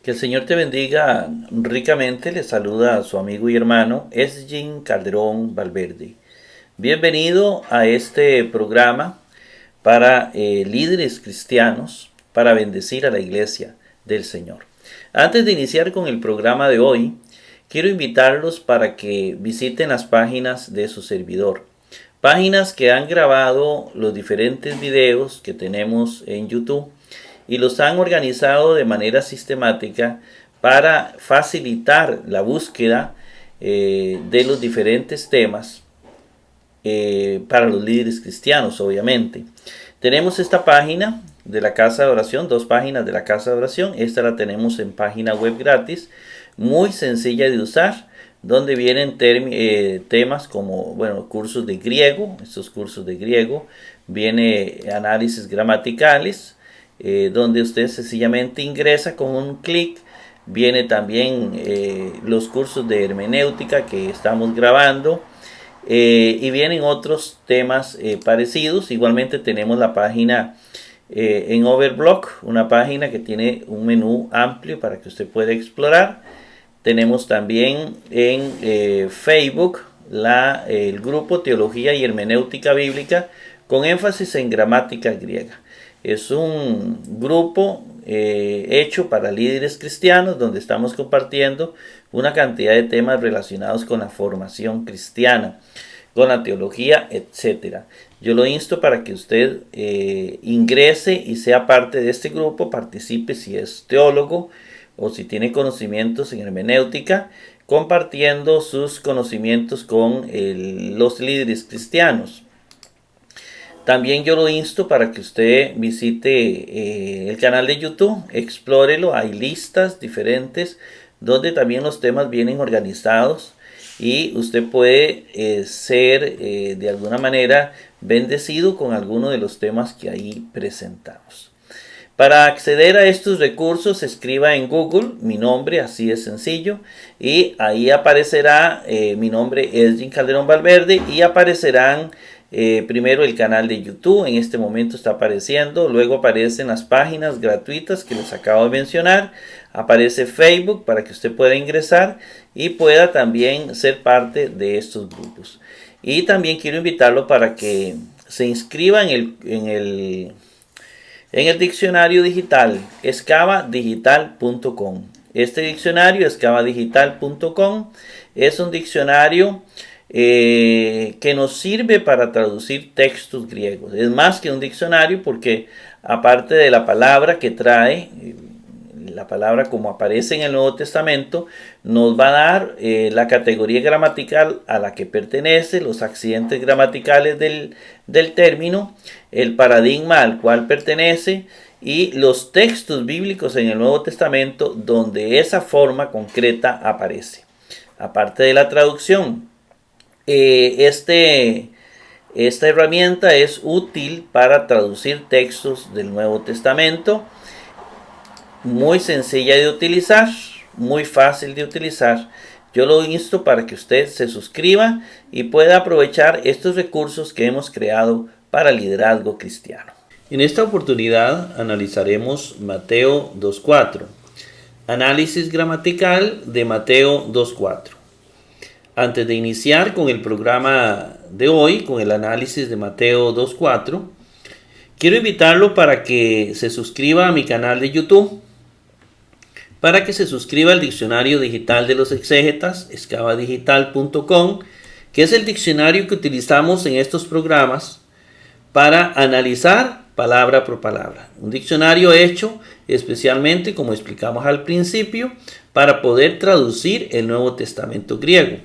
Que el Señor te bendiga ricamente. Le saluda a su amigo y hermano Esgin Calderón Valverde. Bienvenido a este programa para líderes cristianos para bendecir a la iglesia del Señor. Antes de iniciar con el programa de hoy, quiero invitarlos para que visiten las páginas de su servidor. Páginas que han grabado los diferentes videos que tenemos en YouTube y los han organizado de manera sistemática para facilitar la búsqueda de los diferentes temas para los líderes cristianos, obviamente. Tenemos esta página de la Casa de Oración, dos páginas de la Casa de Oración. Esta la tenemos en página web gratis, muy sencilla de usar, donde vienen temas como, cursos de griego. Estos cursos de griego, viene análisis gramaticales, donde usted sencillamente ingresa con un clic. Viene también los cursos de hermenéutica que estamos grabando, y vienen otros temas parecidos. Igualmente tenemos la página en Overblock, una página que tiene un menú amplio para que usted pueda explorar. Tenemos también en Facebook el grupo Teología y Hermenéutica Bíblica con énfasis en gramática griega. Es un grupo hecho para líderes cristianos donde estamos compartiendo una cantidad de temas relacionados con la formación cristiana, con la teología, etc. Yo lo insto para que usted ingrese y sea parte de este grupo, participe si es teólogo o si tiene conocimientos en hermenéutica, compartiendo sus conocimientos con los líderes cristianos. También yo lo insto para que usted visite el canal de YouTube, explórelo. Hay listas diferentes donde también los temas vienen organizados y usted puede ser de alguna manera bendecido con alguno de los temas que ahí presentamos. Para acceder a estos recursos, escriba en Google mi nombre, así de sencillo, y ahí aparecerá mi nombre, Esgin Calderón Valverde, y aparecerán primero el canal de YouTube. En este momento está apareciendo, luego aparecen las páginas gratuitas que les acabo de mencionar, aparece Facebook para que usted pueda ingresar y pueda también ser parte de estos grupos. Y también quiero invitarlo para que se inscriba en el diccionario digital excavadigital.com. Este diccionario, excavadigital.com, es un diccionario que nos sirve para traducir textos griegos. Es más que un diccionario porque aparte de la palabra que trae, la palabra como aparece en el Nuevo Testamento, nos va a dar la categoría gramatical a la que pertenece, los accidentes gramaticales del término, el paradigma al cual pertenece y los textos bíblicos en el Nuevo Testamento donde esa forma concreta aparece. Aparte de la traducción, esta herramienta es útil para traducir textos del Nuevo Testamento. Muy sencilla de utilizar, muy fácil de utilizar. Yo lo insto para que usted se suscriba y pueda aprovechar estos recursos que hemos creado para liderazgo cristiano. En esta oportunidad analizaremos Mateo 2.4. Análisis gramatical de Mateo 2.4. Antes de iniciar con el programa de hoy, con el análisis de Mateo 2.4, quiero invitarlo para que se suscriba a mi canal de YouTube, para que se suscriba al diccionario digital de los exégetas, excavadigital.com, que es el diccionario que utilizamos en estos programas para analizar palabra por palabra. Un diccionario hecho especialmente, como explicamos al principio, para poder traducir el Nuevo Testamento griego.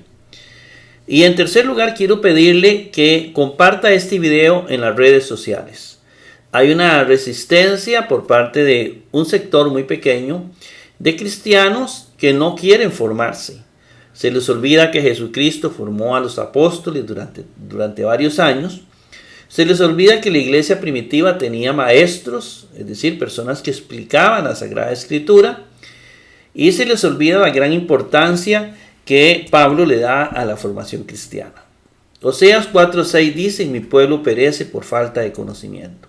Y en tercer lugar, quiero pedirle que comparta este video en las redes sociales. Hay una resistencia por parte de un sector muy pequeño de cristianos que no quieren formarse. Se les olvida que Jesucristo formó a los apóstoles durante varios años. Se les olvida que la iglesia primitiva tenía maestros, es decir, personas que explicaban la Sagrada Escritura. Y se les olvida la gran importancia que Pablo le da a la formación cristiana. Oseas 4:6 dice: mi pueblo perece por falta de conocimiento.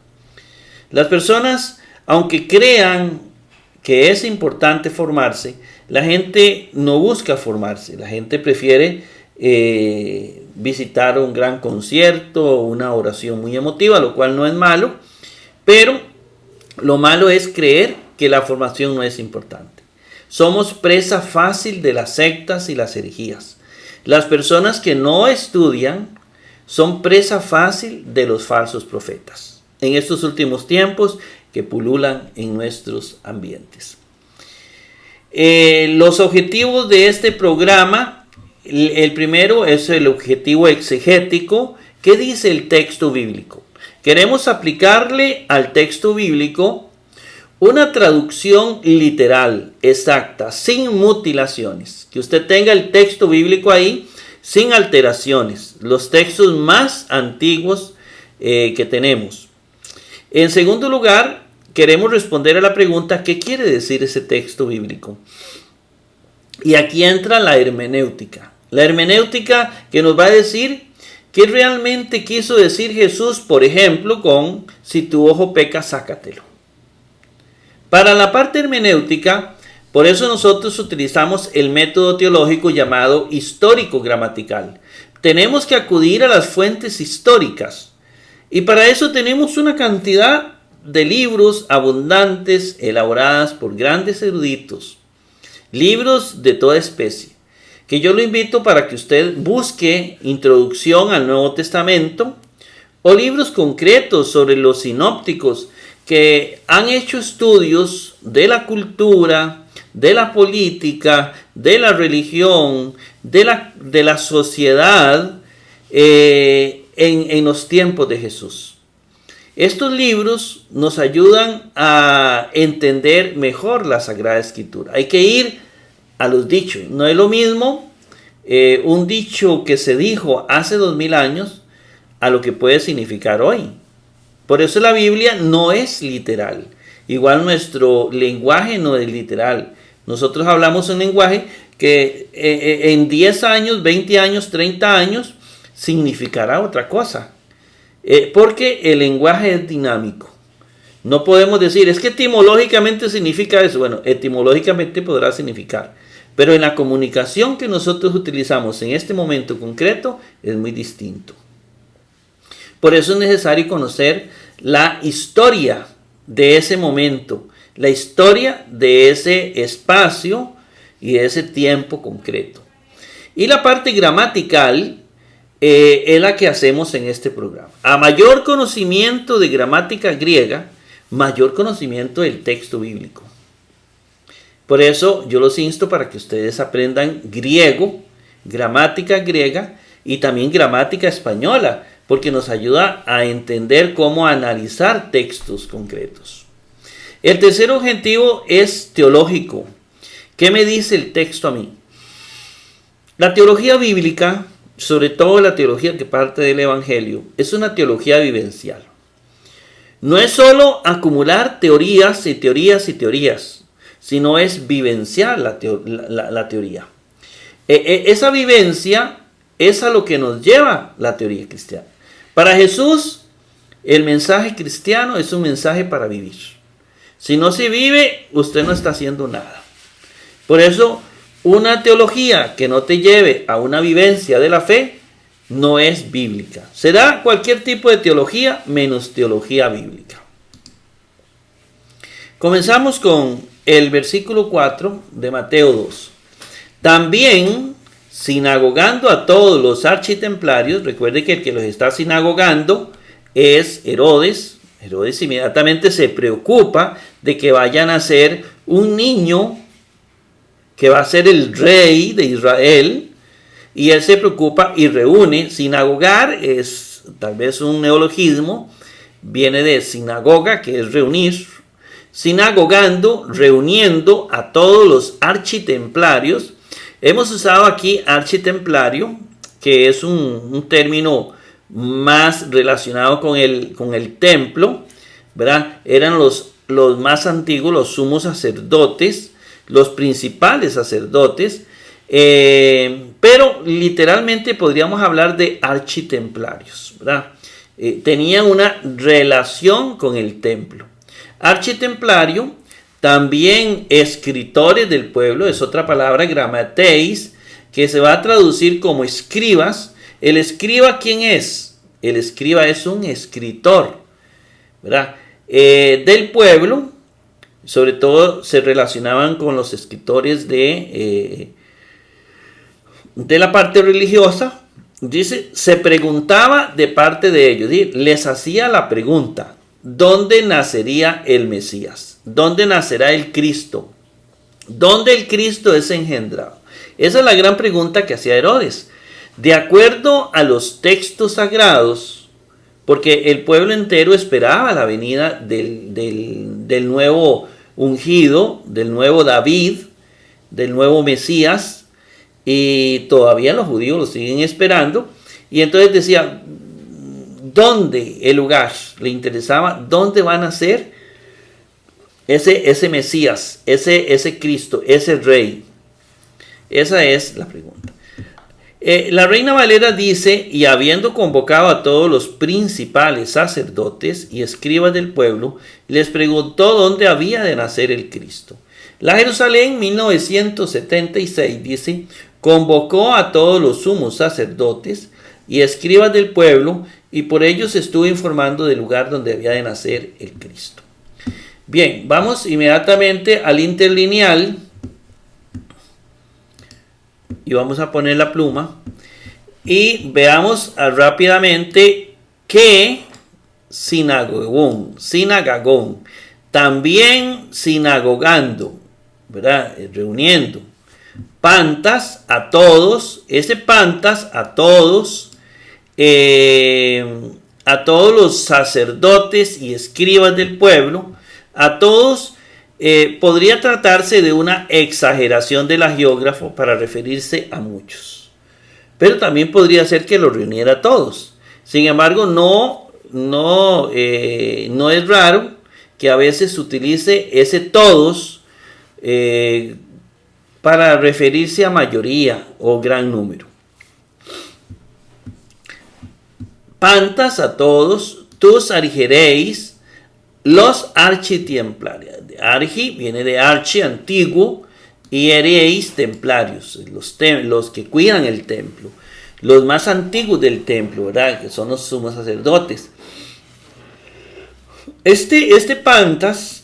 Las personas, aunque crean que es importante formarse, la gente no busca formarse. La gente prefiere visitar un gran concierto, una oración muy emotiva, lo cual no es malo, pero lo malo es creer que la formación no es importante. Somos presa fácil de las sectas y las herejías. Las personas que no estudian son presa fácil de los falsos profetas en estos últimos tiempos que pululan en nuestros ambientes. Los objetivos de este programa, el primero es el objetivo exegético. ¿Qué dice el texto bíblico? Queremos aplicarle al texto bíblico una traducción literal, exacta, sin mutilaciones. Que usted tenga el texto bíblico ahí sin alteraciones. Los textos más antiguos que tenemos. En segundo lugar, queremos responder a la pregunta, ¿qué quiere decir ese texto bíblico? Y aquí entra la hermenéutica. La hermenéutica que nos va a decir qué realmente quiso decir Jesús, por ejemplo, con si tu ojo peca, sácatelo. Para la parte hermenéutica, por eso nosotros utilizamos el método teológico llamado histórico-gramatical. Tenemos que acudir a las fuentes históricas. Y para eso tenemos una cantidad de libros abundantes elaboradas por grandes eruditos. Libros de toda especie. Que yo lo invito para que usted busque introducción al Nuevo Testamento o libros concretos sobre los sinópticos que han hecho estudios de la cultura, de la política, de la religión, de la sociedad en los tiempos de Jesús. Estos libros nos ayudan a entender mejor la Sagrada Escritura. Hay que ir a los dichos. No es lo mismo un dicho que se dijo hace 2000 años a lo que puede significar hoy. Por eso la Biblia no es literal. Igual nuestro lenguaje no es literal. Nosotros hablamos un lenguaje que en 10 años, 20 años, 30 años significará otra cosa. Porque el lenguaje es dinámico. No podemos decir, es que etimológicamente significa eso. Bueno, etimológicamente podrá significar. Pero en la comunicación que nosotros utilizamos en este momento concreto es muy distinto. Por eso es necesario conocer la historia de ese momento, la historia de ese espacio y de ese tiempo concreto. Y la parte gramatical es la que hacemos en este programa. A mayor conocimiento de gramática griega, mayor conocimiento del texto bíblico. Por eso yo los insto para que ustedes aprendan griego, gramática griega y también gramática española, porque nos ayuda a entender cómo analizar textos concretos. El tercer objetivo es teológico. ¿Qué me dice el texto a mí? La teología bíblica, sobre todo la teología que parte del Evangelio, es una teología vivencial. No es solo acumular teorías y teorías y teorías, sino es vivenciar la teoría. Esa vivencia es a lo que nos lleva la teoría cristiana. Para Jesús, el mensaje cristiano es un mensaje para vivir. Si no se vive, usted no está haciendo nada. Por eso, una teología que no te lleve a una vivencia de la fe no es bíblica. Será cualquier tipo de teología menos teología bíblica. Comenzamos con el versículo 4 de Mateo 2. También, sinagogando a todos los architemplarios, recuerde que el que los está sinagogando es Herodes. Herodes inmediatamente se preocupa de que vayan a ser un niño que va a ser el rey de Israel, y él se preocupa y reúne. Sinagogar es tal vez un neologismo, viene de sinagoga, que es reunir. Sinagogando, reuniendo a todos los architemplarios. Hemos usado aquí architemplario, que es un término más relacionado con el templo, ¿verdad? Eran los más antiguos, los sumos sacerdotes, los principales sacerdotes, pero literalmente podríamos hablar de architemplarios, ¿verdad? Tenían una relación con el templo. Architemplario también escritores del pueblo, es otra palabra, gramateis, que se va a traducir como escribas. ¿El escriba quién es? El escriba es un escritor, ¿verdad? Del pueblo, sobre todo se relacionaban con los escritores de la parte religiosa. Dice, se preguntaba de parte de ellos, les hacía la pregunta, ¿dónde nacería el Mesías? ¿Dónde nacerá el Cristo? ¿Dónde el Cristo es engendrado? Esa es la gran pregunta que hacía Herodes. De acuerdo a los textos sagrados, porque el pueblo entero esperaba la venida del nuevo ungido, del nuevo David, del nuevo Mesías, y todavía los judíos lo siguen esperando. Y entonces decía, ¿dónde el lugar? Le interesaba, ¿dónde van a ser ese Mesías, ese Cristo, ese Rey? Esa es la pregunta. La Reina Valera dice, y habiendo convocado a todos los principales sacerdotes y escribas del pueblo, les preguntó dónde había de nacer el Cristo. La Jerusalén 1976 dice, convocó a todos los sumos sacerdotes y escribas del pueblo, y por ellos estuvo informando del lugar donde había de nacer el Cristo. Bien, vamos inmediatamente al interlineal. Y vamos a poner la pluma y veamos rápidamente que sinagogón, también sinagogando, ¿verdad? Reuniendo. Pantas a todos, ese pantas a todos los sacerdotes y escribas del pueblo, a todos. Podría tratarse de una exageración del agiógrafo para referirse a muchos, pero también podría ser que los reuniera a todos. Sin embargo, no es raro que a veces se utilice ese todos para referirse a mayoría o gran número. Pantas a todos, tus argereis, los architemplarios. Argi viene de archi, antiguo, y ereis, templarios, los que cuidan el templo, los más antiguos del templo, ¿verdad? Que son los sumos sacerdotes. Este pantas,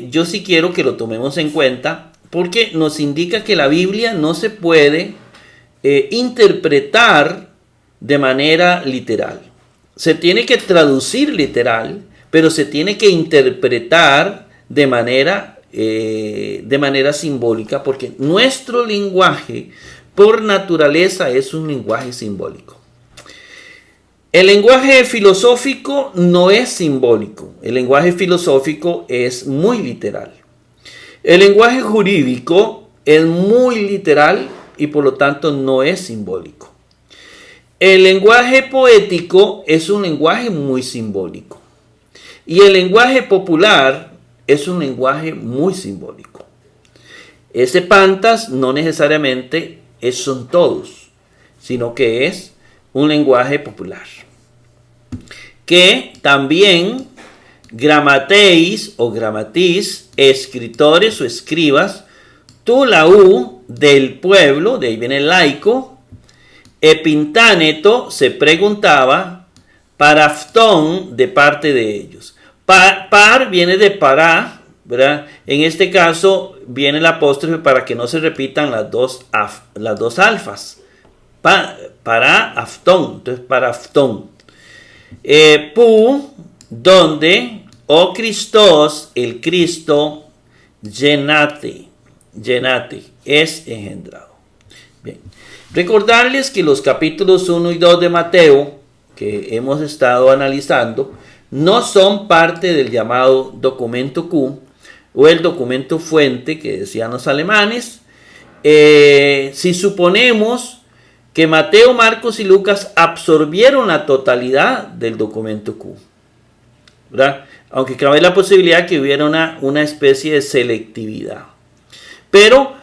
yo sí quiero que lo tomemos en cuenta, porque nos indica que la Biblia no se puede interpretar de manera literal. Se tiene que traducir literal, pero se tiene que interpretar de manera simbólica, porque nuestro lenguaje por naturaleza es un lenguaje simbólico. El lenguaje filosófico no es simbólico, el lenguaje filosófico es muy literal. El lenguaje jurídico es muy literal y por lo tanto no es simbólico. El lenguaje poético es un lenguaje muy simbólico. Y el lenguaje popular es un lenguaje muy simbólico. Ese pantas no necesariamente son todos, sino que es un lenguaje popular. Que también gramateis o gramatis, escritores o escribas, tu la u del pueblo, de ahí viene el laico, epintáneto se preguntaba, paraftón de parte de ellos. Par viene de para, ¿verdad? En este caso viene el apóstrofe para que no se repitan las dos alfas. Para aftón, entonces para aftón. Pu, donde, o Christos, el Cristo, llenate, es engendrado. Bien. Recordarles que los capítulos 1 y 2 de Mateo, que hemos estado analizando, no son parte del llamado documento Q o el documento fuente que decían los alemanes. Si suponemos que Mateo, Marcos y Lucas absorbieron la totalidad del documento Q, ¿verdad? Aunque cabe la posibilidad que hubiera una especie de selectividad. Pero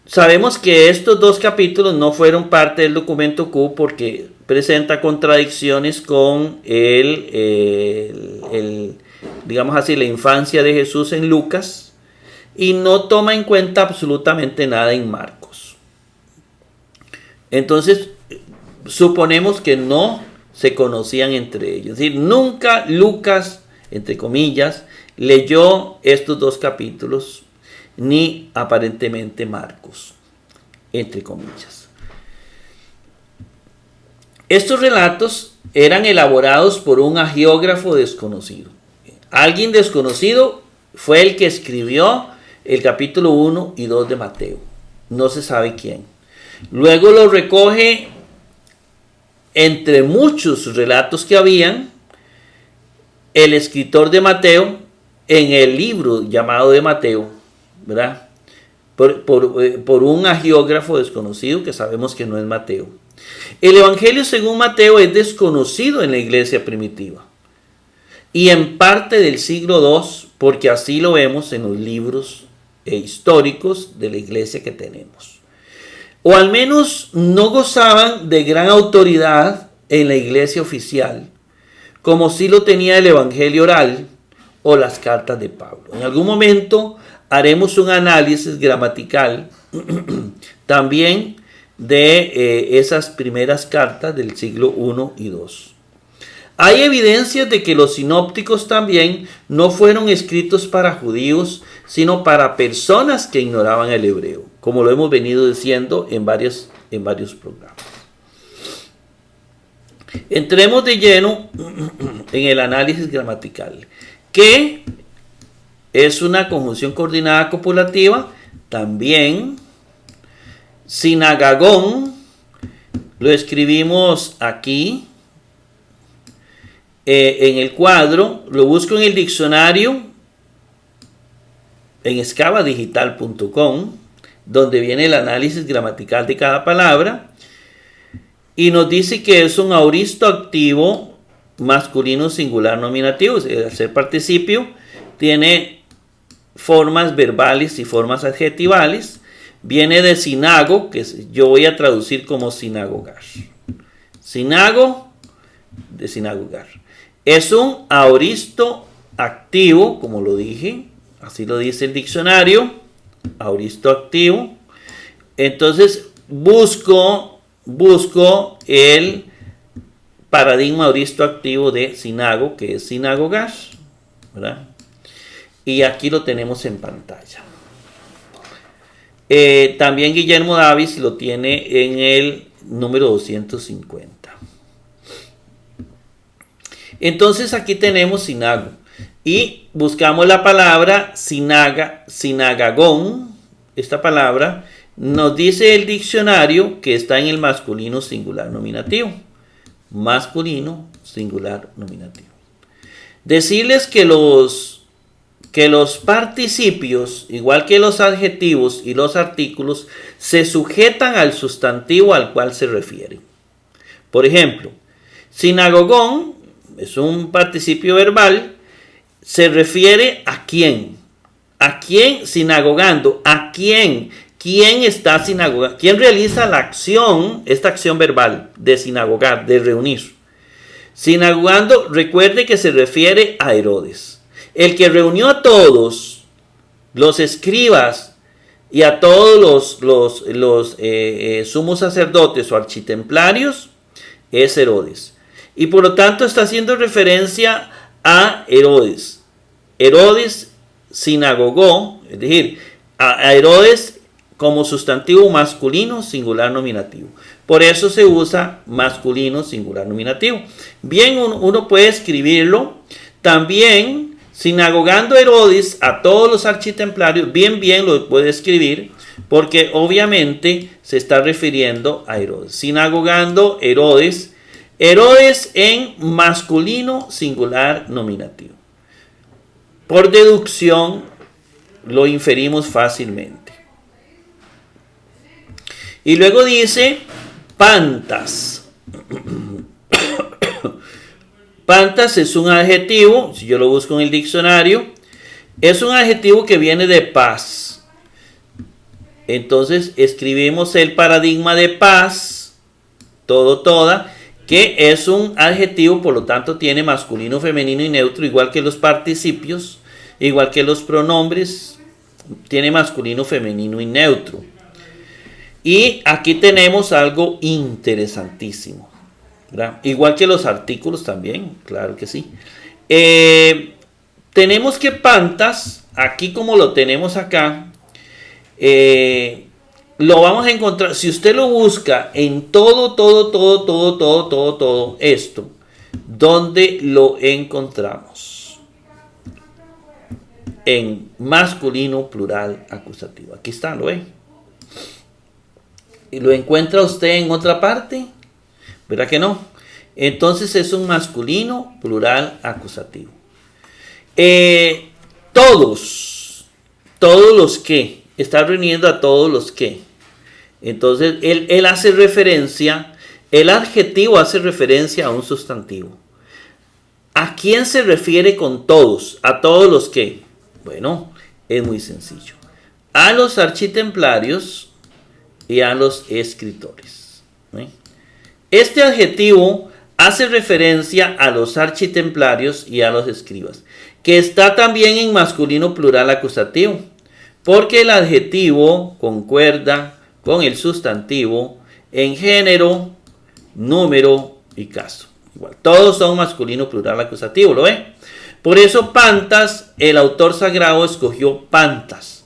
sabemos que estos dos capítulos no fueron parte del documento Q porque presenta contradicciones con el digamos así, la infancia de Jesús en Lucas y no toma en cuenta absolutamente nada en Marcos. Entonces, suponemos que no se conocían entre ellos. Es decir, nunca Lucas, entre comillas, leyó estos dos capítulos, ni aparentemente Marcos, entre comillas. Estos relatos eran elaborados por un agiógrafo desconocido. Alguien desconocido fue el que escribió el capítulo 1 y 2 de Mateo. No se sabe quién. Luego lo recoge entre muchos relatos que habían el escritor de Mateo en el libro llamado de Mateo, ¿verdad? Por un agiógrafo desconocido que sabemos que no es Mateo. El Evangelio según Mateo es desconocido en la iglesia primitiva y en parte del siglo II, porque así lo vemos en los libros históricos de la iglesia que tenemos. O al menos no gozaban de gran autoridad en la iglesia oficial, como sí lo tenía el Evangelio oral o las cartas de Pablo. En algún momento haremos un análisis gramatical también de esas primeras cartas del siglo I y II. Hay evidencias de que los sinópticos también no fueron escritos para judíos, sino para personas que ignoraban el hebreo, como lo hemos venido diciendo en varios programas. Entremos de lleno en el análisis gramatical, que es una conjunción coordinada copulativa. También sinagagón lo escribimos aquí en el cuadro, lo busco en el diccionario en excavadigital.com, donde viene el análisis gramatical de cada palabra, y nos dice que es un aoristo activo masculino singular nominativo. Al ser participio tiene formas verbales y formas adjetivales. Viene de sinago, que yo voy a traducir como sinagogar. Sinago, de sinagogar. Es un aoristo activo, como lo dije, así lo dice el diccionario, aoristo activo. Entonces busco el paradigma aoristo activo de sinago, que es sinagogar, ¿verdad? Y aquí lo tenemos en pantalla. También Guillermo Davis lo tiene en el número 250. Entonces aquí tenemos sinago y buscamos la palabra sinagagón. Esta palabra nos dice el diccionario que está en el masculino singular nominativo. Masculino singular nominativo. Decirles que los participios, igual que los adjetivos y los artículos, se sujetan al sustantivo al cual se refieren. Por ejemplo, sinagogón es un participio verbal, se refiere a quién. ¿A quién sinagogando? ¿A quién? ¿Quién está sinagogando? ¿Quién realiza la acción, esta acción verbal de sinagogar, de reunir? Sinagogando, recuerde que se refiere a Herodes. El que reunió a todos los escribas y a todos los sumos sacerdotes o architemplarios es Herodes. Y por lo tanto está haciendo referencia a Herodes. Herodes sinagogó, es decir, a Herodes como sustantivo masculino singular nominativo. Por eso se usa masculino singular nominativo. Bien, uno puede escribirlo también sinagogando Herodes a todos los architemplarios. Bien lo puede escribir porque obviamente se está refiriendo a Herodes. Sinagogando Herodes en masculino singular nominativo. Por deducción lo inferimos fácilmente. Y luego dice pantas. Pantas es un adjetivo, si yo lo busco en el diccionario, es un adjetivo que viene de paz. Entonces escribimos el paradigma de paz, todo, toda, que es un adjetivo, por lo tanto tiene masculino, femenino y neutro, igual que los participios, igual que los pronombres, tiene masculino, femenino y neutro. Y aquí tenemos algo interesantísimo, ¿verdad? Igual que los artículos también, claro que sí. Tenemos que pantas, aquí como lo tenemos acá, lo vamos a encontrar, si usted lo busca en todo esto, ¿dónde lo encontramos? En masculino, plural, acusativo. Aquí está, ¿lo ve? ¿Y lo encuentra usted en otra parte? ¿Verdad que no? Entonces es un masculino, plural, acusativo. Todos los que, está reuniendo a todos los que. Entonces él hace referencia, el adjetivo hace referencia a un sustantivo. ¿A quién se refiere con todos? A todos los que. Bueno, es muy sencillo. A los architemplarios y a los escritores. Este adjetivo hace referencia a los architemplarios y a los escribas, que está también en masculino plural acusativo, porque el adjetivo concuerda con el sustantivo en género, número y caso. Igual, todos son masculino plural acusativo, ¿lo ve? Por eso Pantas, el autor sagrado escogió Pantas,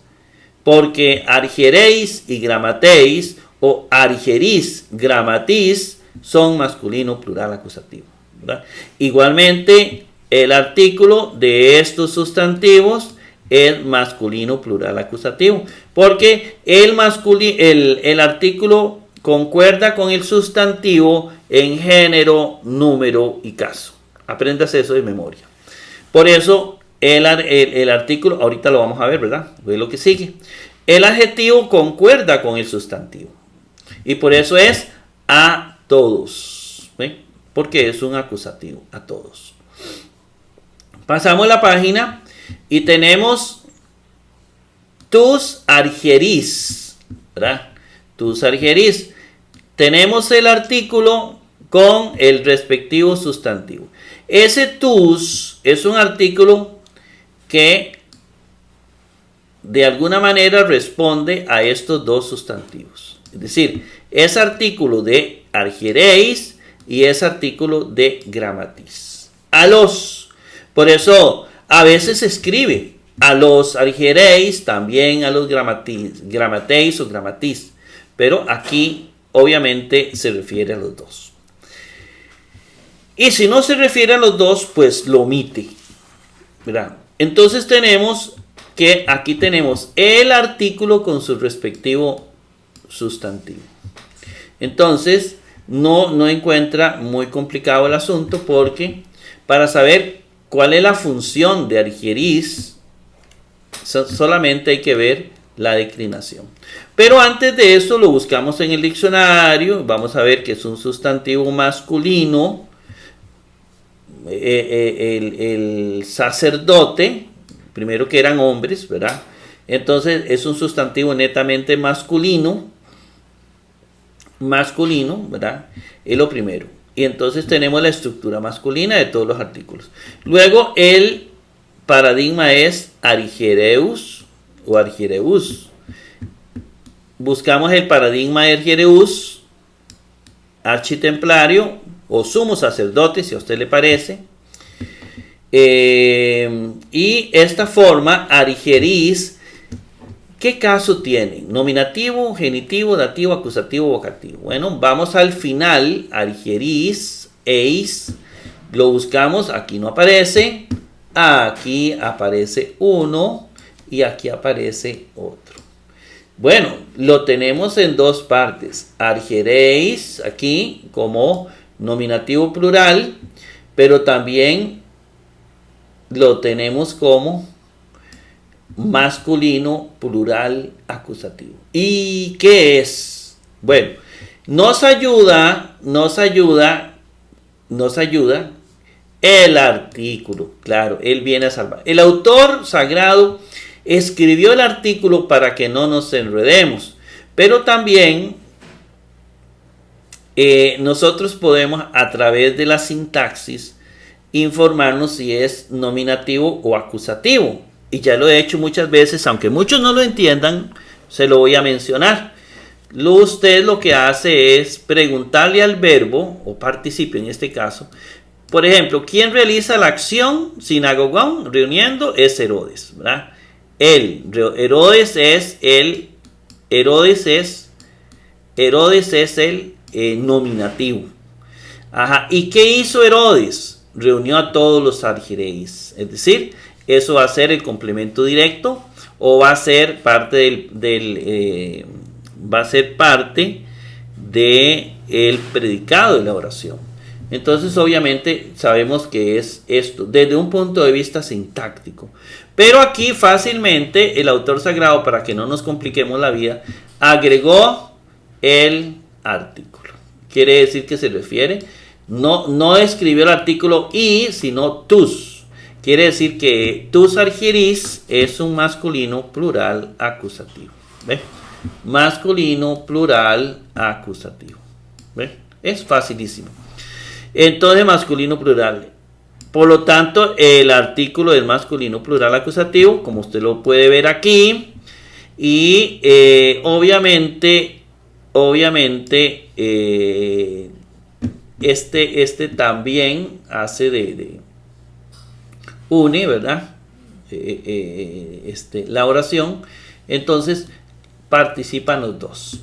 porque argereis y gramateis o argeris, gramatis son masculino plural acusativo, ¿verdad? Igualmente, el artículo de estos sustantivos es masculino plural acusativo, porque el artículo concuerda con el sustantivo en género, número y caso. Apréndase eso de memoria. Por eso el artículo, ahorita lo vamos a ver, ¿verdad? Ve lo que sigue. El adjetivo concuerda con el sustantivo. Y por eso es a todos. ¿Ve? Porque es un acusativo, a todos. Pasamos la página y tenemos tus argerís, ¿verdad? Tus argerís. Tenemos el artículo con el respectivo sustantivo. Ese tus es un artículo que de alguna manera responde a estos dos sustantivos. Es decir, es artículo de argereis y es artículo de gramatis. A los. Por eso a veces se escribe a los argereis, también a los gramateis o gramatis. Pero aquí obviamente se refiere a los dos. Y si no se refiere a los dos, pues lo omite, ¿verdad? Entonces tenemos que aquí tenemos el artículo con su respectivo sustantivo. Entonces no encuentra muy complicado el asunto, porque para saber cuál es la función de argeris, solamente hay que ver la declinación. Pero antes de eso lo buscamos en el diccionario. Vamos a ver que es un sustantivo masculino. El sacerdote, primero que eran hombres, ¿verdad? Entonces es un sustantivo netamente masculino, ¿verdad? Es lo primero. Y entonces tenemos la estructura masculina de todos los artículos. Luego el paradigma es argereus o argereus. Buscamos el paradigma de argereus, architemplario o sumo sacerdote, si a usted le parece. Y esta forma, argeris, ¿qué caso tiene? Nominativo, genitivo, dativo, acusativo, vocativo. Bueno, vamos al final, argeris, eis, lo buscamos, aquí no aparece, aquí aparece uno y aquí aparece otro. Bueno, lo tenemos en dos partes, argereis, aquí como nominativo plural, pero también lo tenemos como masculino plural acusativo. ¿Y qué es? Bueno, nos ayuda el artículo. Claro, él viene a salvar. El autor sagrado escribió el artículo para que no nos enredemos, pero también nosotros podemos a través de la sintaxis informarnos si es nominativo o acusativo. Y ya lo he hecho muchas veces, aunque muchos no lo entiendan, se lo voy a mencionar. Usted lo que hace es preguntarle al verbo, o participio en este caso. Por ejemplo, ¿quién realiza la acción sinagogón reuniendo? Es Herodes, ¿verdad? Herodes es el nominativo. Ajá. ¿Y qué hizo Herodes? Reunió a todos los argireis. Es decir, eso va a ser el complemento directo o va a ser parte del predicado de la oración. Entonces, obviamente, sabemos que es esto desde un punto de vista sintáctico. Pero aquí fácilmente el autor sagrado, para que no nos compliquemos la vida, agregó el artículo. Quiere decir que se refiere, no escribió el artículo y, sino tus. Quiere decir que tus argiris es un masculino plural acusativo. ¿Ve? Masculino plural acusativo. ¿Ve? Es facilísimo. Entonces, masculino plural. Por lo tanto, el artículo es masculino plural acusativo, como usted lo puede ver aquí. Y obviamente, este también hace de une, ¿verdad? La oración. Entonces, participan los dos.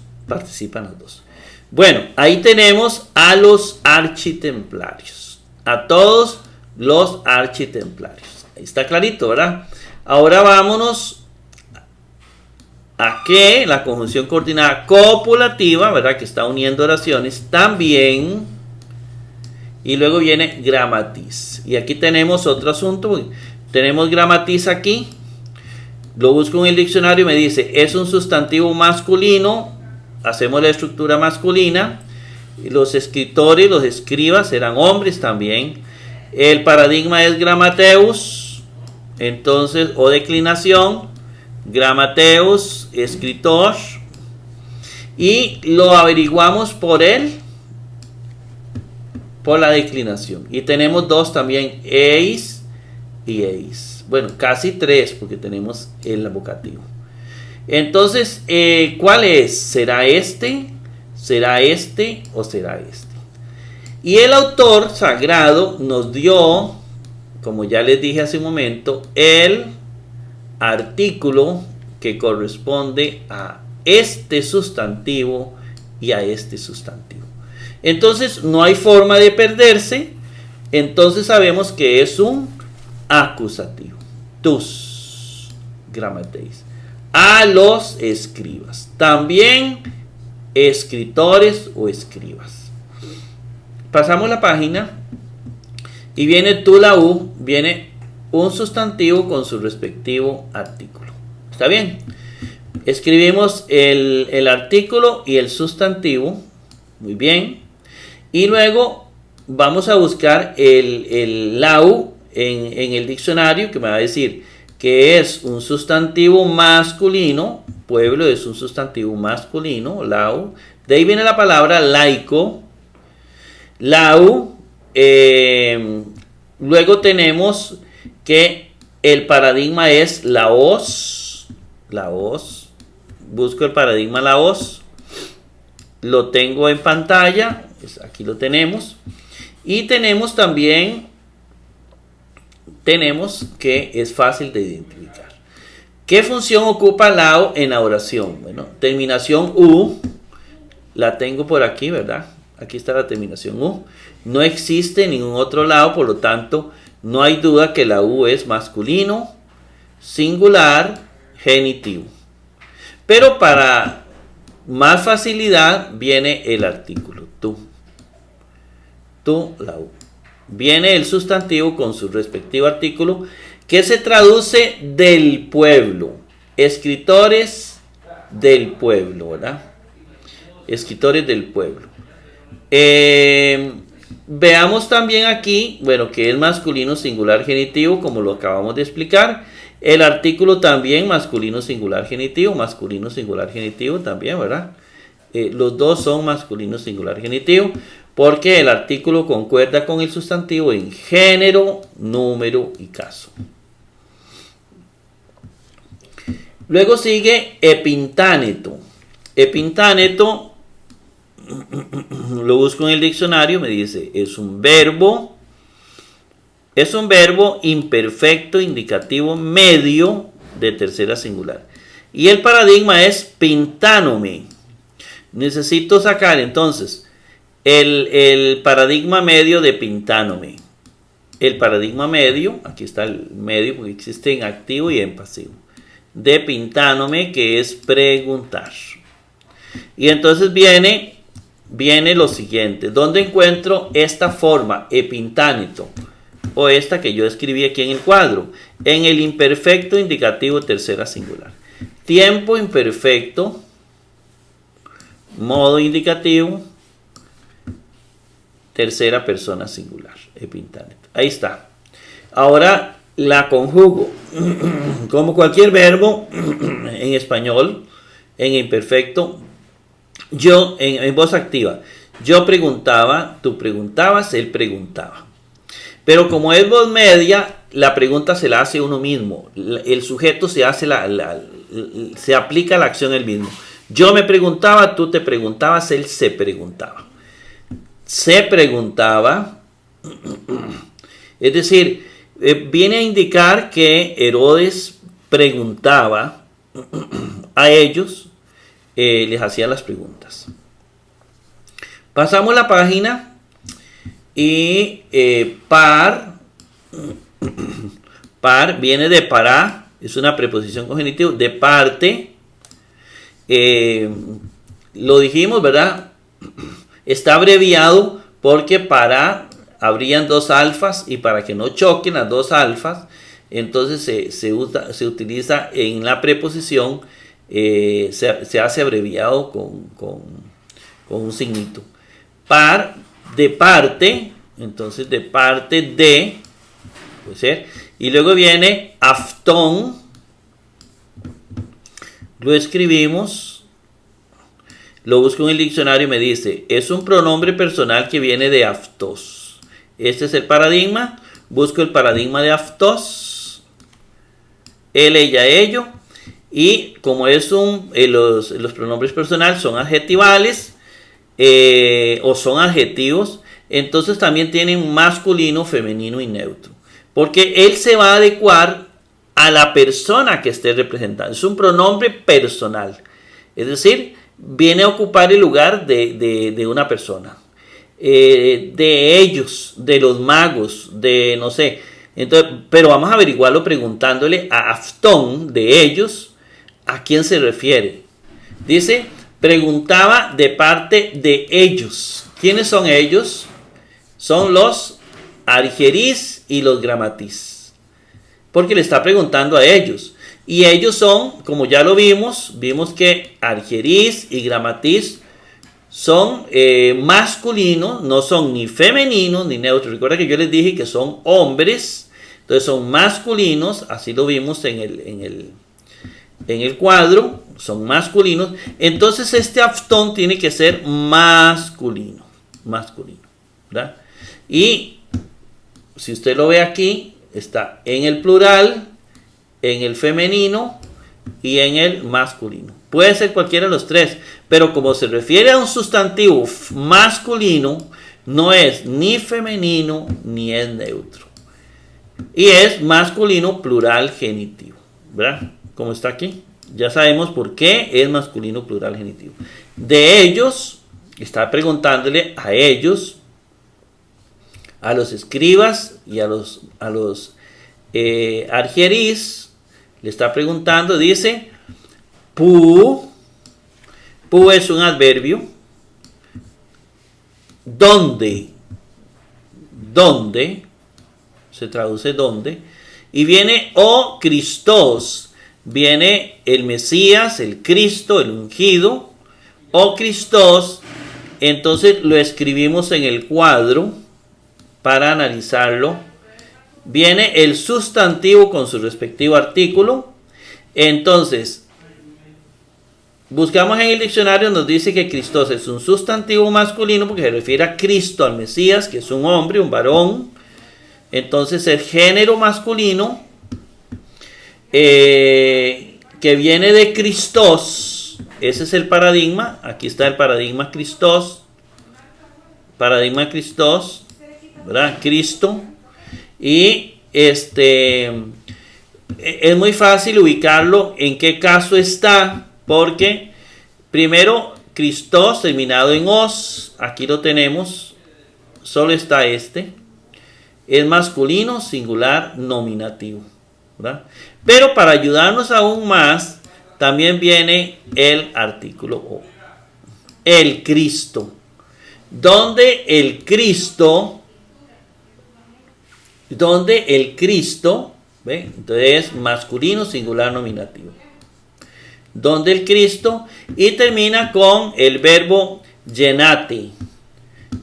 Bueno, ahí tenemos a los architemplarios. A todos los architemplarios. Ahí está clarito, ¿verdad? Ahora vámonos a que la conjunción coordinada copulativa, ¿verdad? Que está uniendo oraciones también. Y luego viene gramatiz. Y aquí tenemos otro asunto. Tenemos gramatiz aquí. Lo busco en el diccionario y me dice, es un sustantivo masculino. Hacemos la estructura masculina. Y los escritores, los escribas serán hombres también. El paradigma es gramateus. Entonces, o declinación. Gramateus, escritor. Y lo averiguamos por la declinación. Y tenemos dos también, eis y eis. Bueno, casi tres porque tenemos el vocativo. Entonces, ¿cuál es? ¿Será este? ¿Será este? ¿O será este? Y el autor sagrado nos dio, como ya les dije hace un momento, el artículo que corresponde a este sustantivo y a este sustantivo. Entonces no hay forma de perderse. Entonces sabemos que es un acusativo. Tus gramateis. A los escribas. También escritores o escribas. Pasamos la página y viene tu la u, viene un sustantivo con su respectivo artículo. ¿Está bien? Escribimos el artículo y el sustantivo. Muy bien. Y luego vamos a buscar el lau en el diccionario, que me va a decir que es un sustantivo masculino. Pueblo es un sustantivo masculino, lau. De ahí viene la palabra laico. Lau. Luego tenemos que el paradigma es laos. Laos. Busco el paradigma laos. Lo tengo en pantalla. Aquí lo tenemos. Y tenemos también, que es fácil de identificar. ¿Qué función ocupa lao en la oración? Bueno, terminación u. La tengo por aquí, ¿verdad? Aquí está la terminación u. No existe en ningún otro lado, por lo tanto, no hay duda que la u es masculino, singular, genitivo. Pero para más facilidad viene el artículo, tú. Tú, la u. Viene el sustantivo con su respectivo artículo, que se traduce del pueblo. Escritores del pueblo, ¿verdad? Escritores del pueblo. Veamos también aquí, bueno, que es masculino singular genitivo, como lo acabamos de explicar. El artículo también masculino singular genitivo también, ¿verdad? los dos son masculino singular genitivo, porque el artículo concuerda con el sustantivo en género, número y caso. Luego sigue epintáneto. Epintáneto, lo busco en el diccionario, me dice, es un verbo imperfecto indicativo medio de tercera singular. Y el paradigma es pintánome. Necesito sacar entonces el paradigma medio de pintánome. El paradigma medio, aquí está el medio porque existe en activo y en pasivo. De pintánome, que es preguntar. Y entonces viene lo siguiente. ¿Dónde encuentro esta forma, epintáneto? O esta que yo escribí aquí en el cuadro. En el imperfecto indicativo tercera singular. Tiempo imperfecto, modo indicativo, tercera persona singular, epintáneto. Ahí está. Ahora la conjugo. Como cualquier verbo en español, en imperfecto, yo en voz activa. Yo preguntaba, tú preguntabas, él preguntaba. Pero como es voz media, la pregunta se la hace uno mismo. El sujeto se hace se aplica la acción él mismo. Yo me preguntaba, tú te preguntabas, él se preguntaba. Se preguntaba, es decir, viene a indicar que Herodes preguntaba a ellos, les hacía las preguntas. Pasamos la página y par viene de para, es una preposición con genitivo, de parte, lo dijimos, ¿verdad? Está abreviado porque para habrían dos alfas y para que no choquen las dos alfas, entonces se utiliza en la preposición, se hace abreviado con un signito. Par, de parte, entonces de parte de, puede ser, y luego viene aftón, lo escribimos, lo busco en el diccionario y me dice, es un pronombre personal que viene de aftos. Este es el paradigma, busco el paradigma de aftos, él, ella, ello, y como es los pronombres personales son adjetivales, o son adjetivos, entonces también tienen masculino, femenino y neutro, porque él se va a adecuar a la persona que esté representando. Es un pronombre personal, es decir, viene a ocupar el lugar de una persona, de ellos, de los magos, de no sé. Entonces, pero vamos a averiguarlo preguntándole a Aftón, de ellos, a quién se refiere. Dice, preguntaba de parte de ellos. ¿Quiénes son ellos? Son los argerís y los gramatís. Porque le está preguntando a ellos. Y ellos son, como ya lo vimos que argerís y gramatís son masculinos, no son ni femeninos ni neutros. Recuerda que yo les dije que son hombres, entonces son masculinos, así lo vimos en el cuadro, son masculinos. Entonces este aftón tiene que ser masculino, ¿verdad? Y si usted lo ve aquí, está en el plural, en el femenino y en el masculino. Puede ser cualquiera de los tres, pero como se refiere a un sustantivo masculino, no es ni femenino ni es neutro. Y es masculino plural genitivo, ¿verdad? Como está aquí. Ya sabemos por qué es masculino plural genitivo. De ellos, está preguntándole a ellos, a los escribas y a los argerís, le está preguntando, dice, pu es un adverbio, donde, se traduce donde, y viene o Christos, viene el Mesías, el Cristo, el ungido, o Christos. Entonces lo escribimos en el cuadro para analizarlo. Viene el sustantivo con su respectivo artículo. Entonces, buscamos en el diccionario, nos dice que Christos es un sustantivo masculino porque se refiere a Cristo, al Mesías, que es un hombre, un varón. Entonces el género masculino que viene de Christos, ese es el paradigma. Aquí está el paradigma Christos, ¿verdad? Cristo. Y es muy fácil ubicarlo en qué caso está, porque primero Christos terminado en os, aquí lo tenemos, solo está es masculino, singular, nominativo, ¿verdad? Pero para ayudarnos aún más, también viene el artículo o, el Cristo, donde el Cristo, ¿ve? Entonces masculino, singular, nominativo. Donde el Cristo, y termina con el verbo llenate.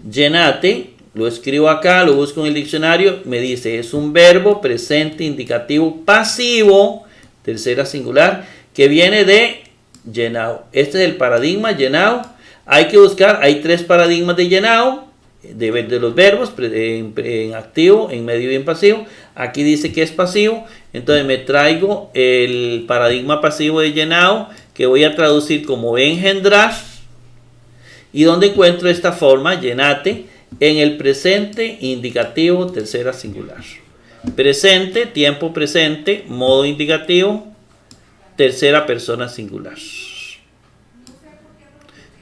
Llenate, lo escribo acá, lo busco en el diccionario, me dice, es un verbo presente indicativo pasivo, tercera singular, que viene de llenado. Este es el paradigma llenado. Hay que buscar, hay 3 paradigmas de llenado, de los verbos, en activo, en medio y en pasivo. Aquí dice que es pasivo, entonces me traigo el paradigma pasivo de llenado, que voy a traducir como engendrar, y donde encuentro esta forma, llenate, en el presente indicativo tercera singular. Presente, tiempo presente, modo indicativo, tercera persona singular.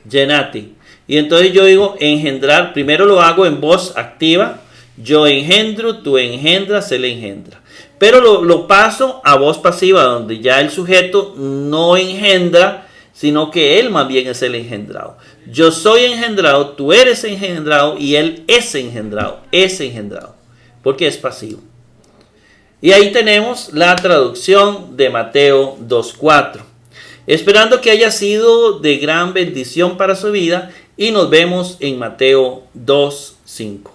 Llenate. Y entonces yo digo engendrar, primero lo hago en voz activa, yo engendro, tú engendras, él engendra. Pero lo paso a voz pasiva, donde ya el sujeto no engendra, sino que él más bien es el engendrado. Yo soy engendrado, tú eres engendrado y él es engendrado, porque es pasivo. Y ahí tenemos la traducción de Mateo 2:4. Esperando que haya sido de gran bendición para su vida, y nos vemos en Mateo 2:5.